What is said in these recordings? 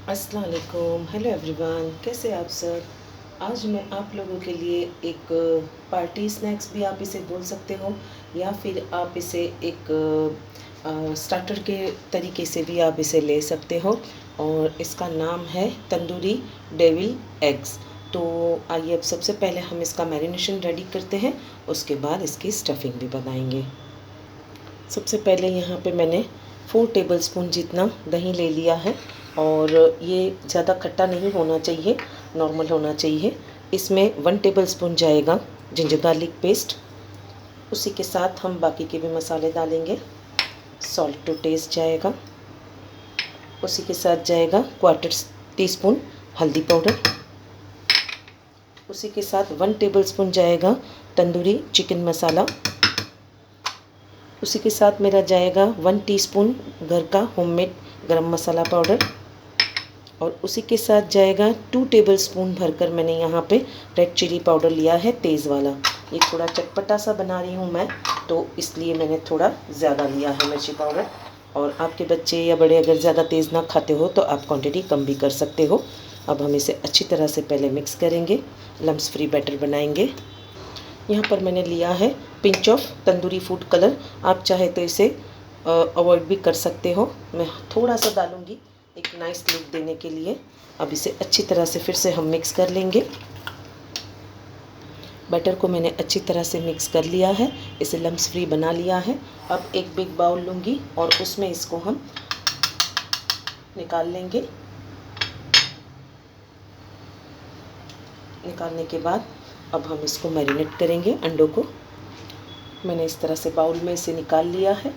अस्सलाम वालेकुम, hello everyone, कैसे आप सर। आज मैं आप लोगों के लिए एक पार्टी स्नैक्स भी आप इसे बोल सकते हो, या फिर आप इसे एक स्टार्टर के तरीके से भी आप इसे ले सकते हो। और इसका नाम है तंदूरी डेविल एग्स। तो आइए अब सबसे पहले हम इसका मैरिनेशन रेडी करते हैं, उसके बाद इसकी स्टफिंग भी बनाएंगे। सबसे पहले यहाँ पे मैंने 4 टेबलस्पून जितना दही ले लिया है, और ये ज़्यादा खट्टा नहीं होना चाहिए, नॉर्मल होना चाहिए। इसमें 1 टेबलस्पून जाएगा जिंजर गार्लिक पेस्ट। उसी के साथ हम बाकी के भी मसाले डालेंगे। सॉल्ट टू टेस्ट जाएगा। उसी के साथ जाएगा 1/4 टीस्पून हल्दी पाउडर। उसी के साथ 1 टेबलस्पून जाएगा तंदूरी चिकन मसाला। उसी के साथ मेरा जाएगा 1 टीस्पून घर का होममेड गरम मसाला पाउडर। और उसी के साथ जाएगा 2 टेबलस्पून भरकर मैंने यहाँ पे रेड चिली पाउडर लिया है, तेज़ वाला। ये थोड़ा चटपटा सा बना रही हूँ मैं, तो इसलिए मैंने थोड़ा ज़्यादा लिया है मिर्ची पाउडर। और आपके बच्चे या बड़े अगर ज़्यादा तेज़ ना खाते हो तो आप क्वांटिटी कम भी कर सकते हो। अब हम इसे अच्छी तरह से पहले मिक्स करेंगे, लम्स फ्री बैटर बनाएंगे। यहाँ पर मैंने लिया है pinch of tandoori food colour. आप चाहे तो इसे अवॉइड भी कर सकते हो, मैं थोड़ा सा डालूँगी एक नाइस लुक देने के लिए। अब इसे अच्छी तरह से फिर से हम मिक्स कर लेंगे। बैटर को मैंने अच्छी तरह से मिक्स कर लिया है, इसे लम्स फ्री बना लिया है। अब एक बिग बाउल लूँगी और उसमें इसको हम निकाल लेंगे। निकालने के बाद अब हम इसको मैरिनेट करेंगे अंडों को। मैंने इस तरह से बाउल में इसे निकाल लिया है।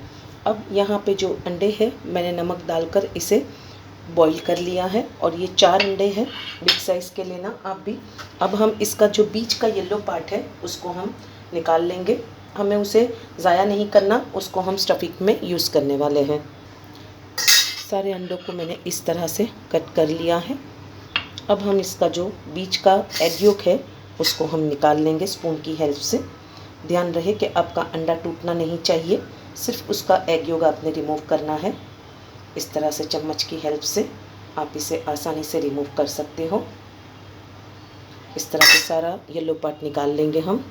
अब यहाँ पे जो अंडे हैं मैंने नमक डालकर इसे बॉईल कर लिया है, और ये 4 अंडे हैं, बिग साइज़ के लेना आप भी। अब हम इसका जो बीच का येलो पार्ट है उसको हम निकाल लेंगे। हमें उसे ज़ाया नहीं करना, उसको हम स्टफिंग में यूज़ करने वाले हैं। सारे अंडों को मैंने इस तरह से कट कर लिया है। अब हम इसका जो बीच का एग योक है उसको हम निकाल लेंगे स्पून की हेल्प से। ध्यान रहे कि आपका अंडा टूटना नहीं चाहिए, सिर्फ उसका एग योक आपने रिमूव करना है। इस तरह से चम्मच की हेल्प से आप इसे आसानी से रिमूव कर सकते हो। इस तरह से सारा येलो पार्ट निकाल लेंगे हम।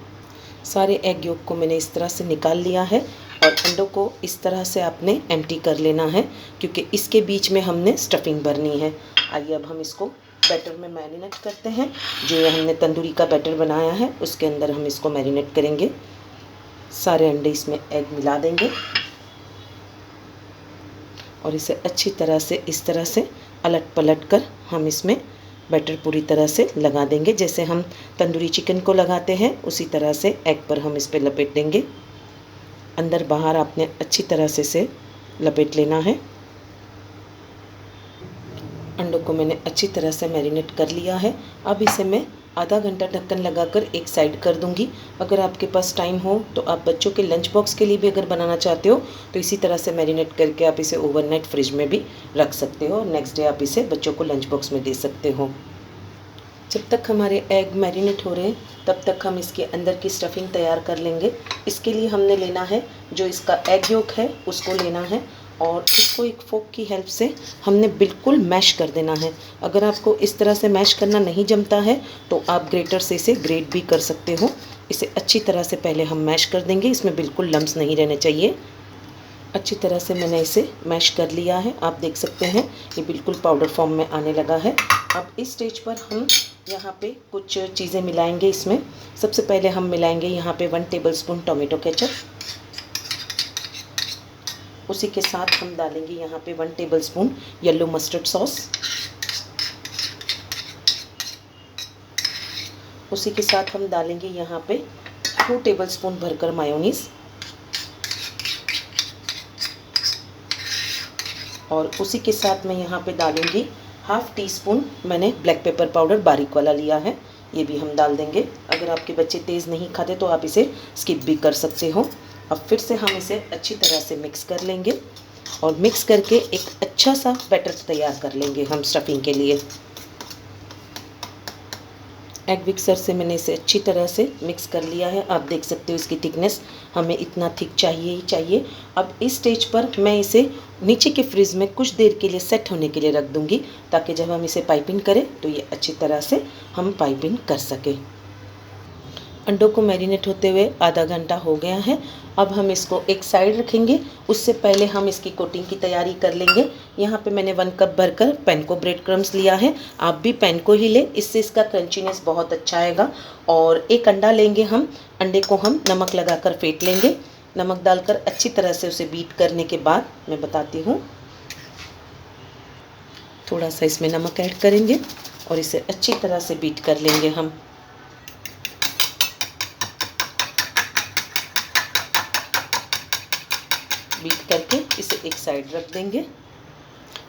सारे एग योक को मैंने इस तरह से निकाल लिया है, और अंडों को इस तरह से आपने एम्प्टी कर लेना है, क्योंकि इसके बीच में हमने स्टफिंग भरनी है। आइए अब हम इसको बैटर में मैरिनेट करते हैं। जो ये हमने तंदूरी का बैटर बनाया है उसके अंदर हम इसको मैरिनेट करेंगे। सारे अंडे इसमें एग मिला देंगे और इसे अच्छी तरह से इस तरह से अलट पलट कर हम इसमें बैटर पूरी तरह से लगा देंगे। जैसे हम तंदूरी चिकन को लगाते हैं उसी तरह से एग पर हम इस पर लपेट देंगे। अंदर बाहर आपने अच्छी तरह से इसे लपेट लेना है। अंडों को मैंने अच्छी तरह से मैरिनेट कर लिया है। अब इसे मैं आधा घंटा ढक्कन लगाकर एक साइड कर दूंगी। अगर आपके पास टाइम हो तो आप बच्चों के लंच बॉक्स के लिए भी अगर बनाना चाहते हो तो इसी तरह से मैरिनेट करके आप इसे ओवरनाइट फ्रिज में भी रख सकते हो, और नेक्स्ट डे आप इसे बच्चों को लंच बॉक्स में दे सकते हो। जब तक हमारे एग मैरिनेट हो रहे हैं तब तक हम इसके अंदर की स्टफिंग तैयार कर लेंगे। इसके लिए हमने लेना है जो इसका एग योक है उसको लेना है, और इसको एक फोक की हेल्प से हमने बिल्कुल मैश कर देना है। अगर आपको इस तरह से मैश करना नहीं जमता है तो आप ग्रेटर से इसे ग्रेट भी कर सकते हो। इसे अच्छी तरह से पहले हम मैश कर देंगे, इसमें बिल्कुल लम्स नहीं रहने चाहिए। अच्छी तरह से मैंने इसे मैश कर लिया है, आप देख सकते हैं ये बिल्कुल पाउडर फॉर्म में आने लगा है। अब इस स्टेज पर हम यहाँ पे कुछ चीज़ें मिलाएंगे। इसमें सबसे पहले हम मिलाएंगे यहाँ पे 1 टेबलस्पून टोमेटो केचप। उसी के साथ हम डालेंगे यहाँ पे 1 टेबलस्पून येलो मस्टर्ड सॉस। उसी के साथ हम डालेंगे यहाँ पे 2 टेबलस्पून भरकर मायोनीज़, और उसी के साथ मैं यहाँ पे डालूँगी ½ टीस्पून मैंने ब्लैक पेपर पाउडर बारीक वाला लिया है, ये भी हम डाल देंगे। अगर आपके बच्चे तेज़ नहीं खाते तो आप इसे स्किप भी कर सकते हो। अब फिर से हम इसे अच्छी तरह से मिक्स कर लेंगे, और मिक्स करके एक अच्छा सा बैटर तैयार कर लेंगे हम स्टफिंग के लिए। एग मिक्सर से मैंने इसे अच्छी तरह से मिक्स कर लिया है। आप देख सकते हो इसकी थिकनेस हमें इतना थिक चाहिए ही चाहिए। अब इस स्टेज पर मैं इसे नीचे के फ्रिज में कुछ देर के लिए सेट होने के लिए रख दूँगी, ताकि जब हम इसे पाइपिंग करें तो ये अच्छी तरह से हम पाइपिंग कर सकें। अंडों को मैरिनेट होते हुए आधा घंटा हो गया है। अब हम इसको एक साइड रखेंगे। उससे पहले हम इसकी कोटिंग की तैयारी कर लेंगे। यहाँ पे मैंने 1 कप भरकर पैन को ब्रेड क्रम्स लिया है। आप भी पैन को ही लें, इससे इसका क्रंचीनेस बहुत अच्छा आएगा। और एक अंडा लेंगे हम। अंडे को हम नमक लगाकर फेंट लेंगे। नमक डालकर अच्छी तरह से उसे बीट करने के बाद मैं बताती हूँ, थोड़ा सा इसमें नमक ऐड करेंगे और इसे अच्छी तरह से बीट कर लेंगे हम। बीट करके इसे एक साइड रख देंगे।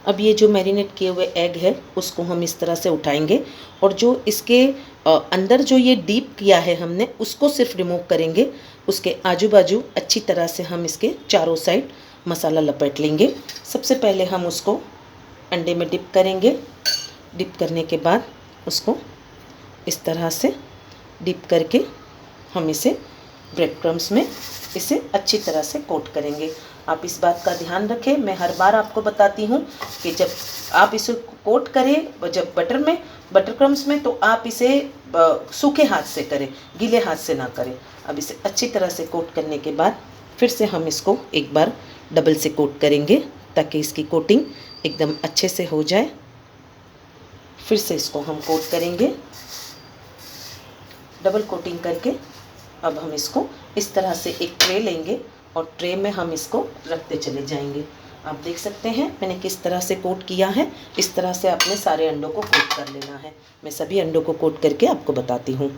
अब ये जो मैरिनेट किए हुए एग है उसको हम इस तरह से उठाएंगे और जो इसके अंदर जो ये डीप किया है हमने उसको सिर्फ रिमूव करेंगे। उसके आजू बाजू अच्छी तरह से हम इसके चारों साइड मसाला लपेट लेंगे। सबसे पहले हम उसको अंडे में डिप करेंगे। डिप करने के बाद उसको इस तरह से डिप करके हम इसे ब्रेड क्रम्स में इसे अच्छी तरह से कोट करेंगे। आप इस बात का ध्यान रखें, मैं हर बार आपको बताती हूँ कि जब आप इसे कोट करें जब बटर क्रम्स में, तो आप इसे सूखे हाथ से करें, गीले हाथ से ना करें। अब इसे अच्छी तरह से कोट करने के बाद फिर से हम इसको एक बार डबल से कोट करेंगे, ताकि इसकी कोटिंग एकदम अच्छे से हो जाए। फिर से इसको हम कोट करेंगे डबल कोटिंग करके। अब हम इसको इस तरह से एक ट्रे लेंगे और ट्रे में हम इसको रखते चले जाएंगे। आप देख सकते हैं मैंने किस तरह से कोट किया है। इस तरह से आपने सारे अंडों को कोट कर लेना है। मैं सभी अंडों को कोट करके आपको बताती हूँ।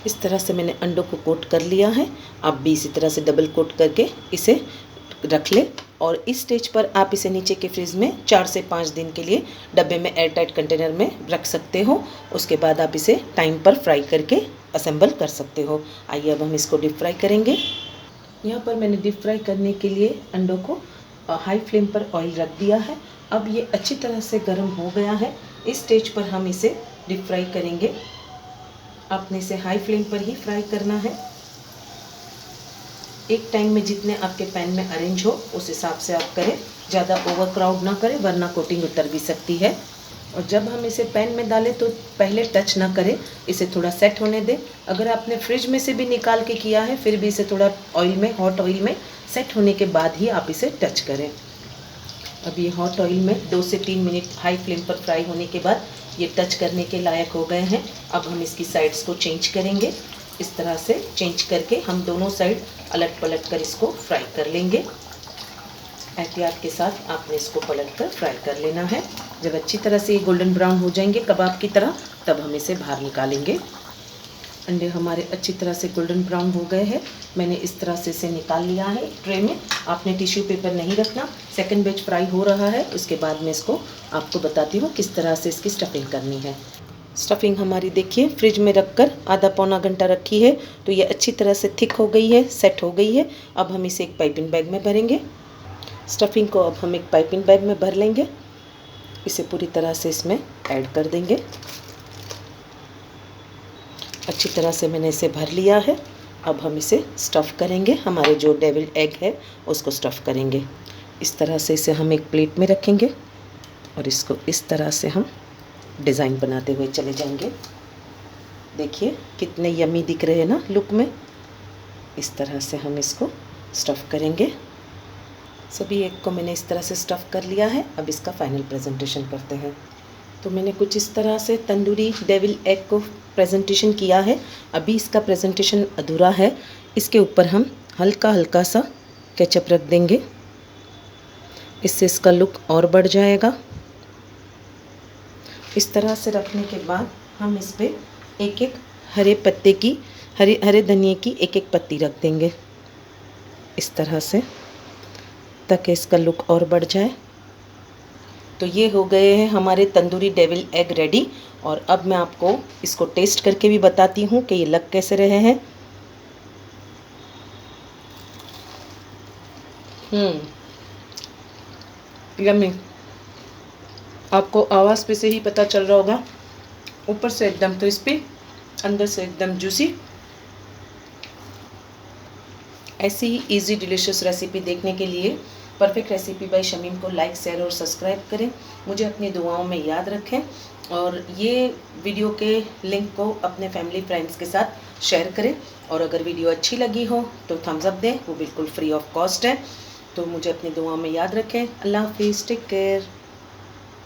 इस तरह से मैंने अंडों को कोट कर लिया है। आप भी इसी तरह से डबल कोट करके इसे रख ले। और इस स्टेज पर आप इसे नीचे के फ्रिज में 4 से 5 दिन के लिए डब्बे में एयर टाइट कंटेनर में रख सकते हो। उसके बाद आप इसे टाइम पर फ्राई करके असेंबल कर सकते हो। आइए अब हम इसको डीप फ्राई करेंगे। यहाँ पर मैंने डीप फ्राई करने के लिए अंडों को हाई फ्लेम पर ऑयल रख दिया है। अब ये अच्छी तरह से गर्म हो गया है। इस स्टेज पर हम इसे डीप फ्राई करेंगे। आपने इसे हाई फ्लेम पर ही फ्राई करना है। एक टाइम में जितने आपके पैन में अरेंज हो उस हिसाब से आप करें। ज़्यादा ओवर क्राउड ना करें, वरना कोटिंग उतर भी सकती है। और जब हम इसे पैन में डालें तो पहले टच ना करें, इसे थोड़ा सेट होने दें। अगर आपने फ्रिज में से भी निकाल के किया है फिर भी इसे थोड़ा ऑयल में, हॉट ऑयल में सेट होने के बाद ही आप इसे टच करें। अब ये हॉट ऑयल में 2 से 3 मिनट हाई फ्लेम पर फ्राई होने के बाद ये टच करने के लायक हो गए हैं। अब हम इसकी साइड्स को चेंज करेंगे। इस तरह से चेंज करके हम दोनों साइड अलट पलट कर इसको फ्राई कर लेंगे। एहतियात के साथ आपने इसको पलट कर फ्राई कर लेना है। जब अच्छी तरह से ये गोल्डन ब्राउन हो जाएंगे कबाब की तरह, तब हम इसे बाहर निकालेंगे। अंडे हमारे अच्छी तरह से गोल्डन ब्राउन हो गए हैं। मैंने इस तरह से इसे निकाल लिया है ट्रे में। आपने टिश्यू पेपर नहीं रखना। सेकंड बैच फ्राई हो रहा है, उसके बाद मैं इसको आपको बताती हूँ किस तरह से इसकी स्टफिंग करनी है। स्टफिंग हमारी देखिए फ्रिज में रखकर आधा पौना घंटा रखी है, तो ये अच्छी तरह से थिक हो गई है, सेट हो गई है। अब हम इसे एक पाइपिंग बैग में भरेंगे। स्टफिंग को अब हम एक पाइपिंग बैग में भर लेंगे। इसे पूरी तरह से इसमें ऐड कर देंगे। अच्छी तरह से मैंने इसे भर लिया है। अब हम इसे स्टफ़ करेंगे। हमारे जो डेविल्ड एग है उसको स्टफ़ करेंगे। इस तरह से इसे हम एक प्लेट में रखेंगे और इसको इस तरह से हम डिज़ाइन बनाते हुए चले जाएंगे। देखिए कितने यमी दिख रहे हैं ना लुक में। इस तरह से हम इसको स्टफ़ करेंगे। सभी एग को मैंने इस तरह से स्टफ़ कर लिया है। अब इसका फाइनल प्रेजेंटेशन करते हैं। तो मैंने कुछ इस तरह से तंदूरी डेविल एग को प्रेजेंटेशन किया है। अभी इसका प्रेजेंटेशन अधूरा है। इसके ऊपर हम हल्का हल्का सा केचप रख देंगे, इससे इसका लुक और बढ़ जाएगा। इस तरह से रखने के बाद हम इस पर एक एक हरे धनिए की एक एक पत्ती रख देंगे इस तरह से, ताकि इसका लुक और बढ़ जाए। तो ये हो गए हैं हमारे तंदूरी डेविल एग रेडी। और अब मैं आपको इसको टेस्ट करके भी बताती हूँ कि ये लग कैसे रहे हैं। यम्मी। आपको आवाज़ पे से ही पता चल रहा होगा। ऊपर से एकदम क्रिस्पी अंदर से एकदम जूसी। ऐसी ही इजी डिलीशियस रेसिपी देखने के लिए परफेक्ट रेसिपी बाय शमीम को लाइक, शेयर और सब्सक्राइब करें। मुझे अपनी दुआओं में याद रखें और ये वीडियो के लिंक को अपने फैमिली फ्रेंड्स के साथ शेयर करें। और अगर वीडियो अच्छी लगी हो तो थम्स अप दें, वो बिल्कुल फ्री ऑफ कॉस्ट है। तो मुझे अपनी दुआओं में याद रखें। अल्लाह हाफिज़, टेक केयर।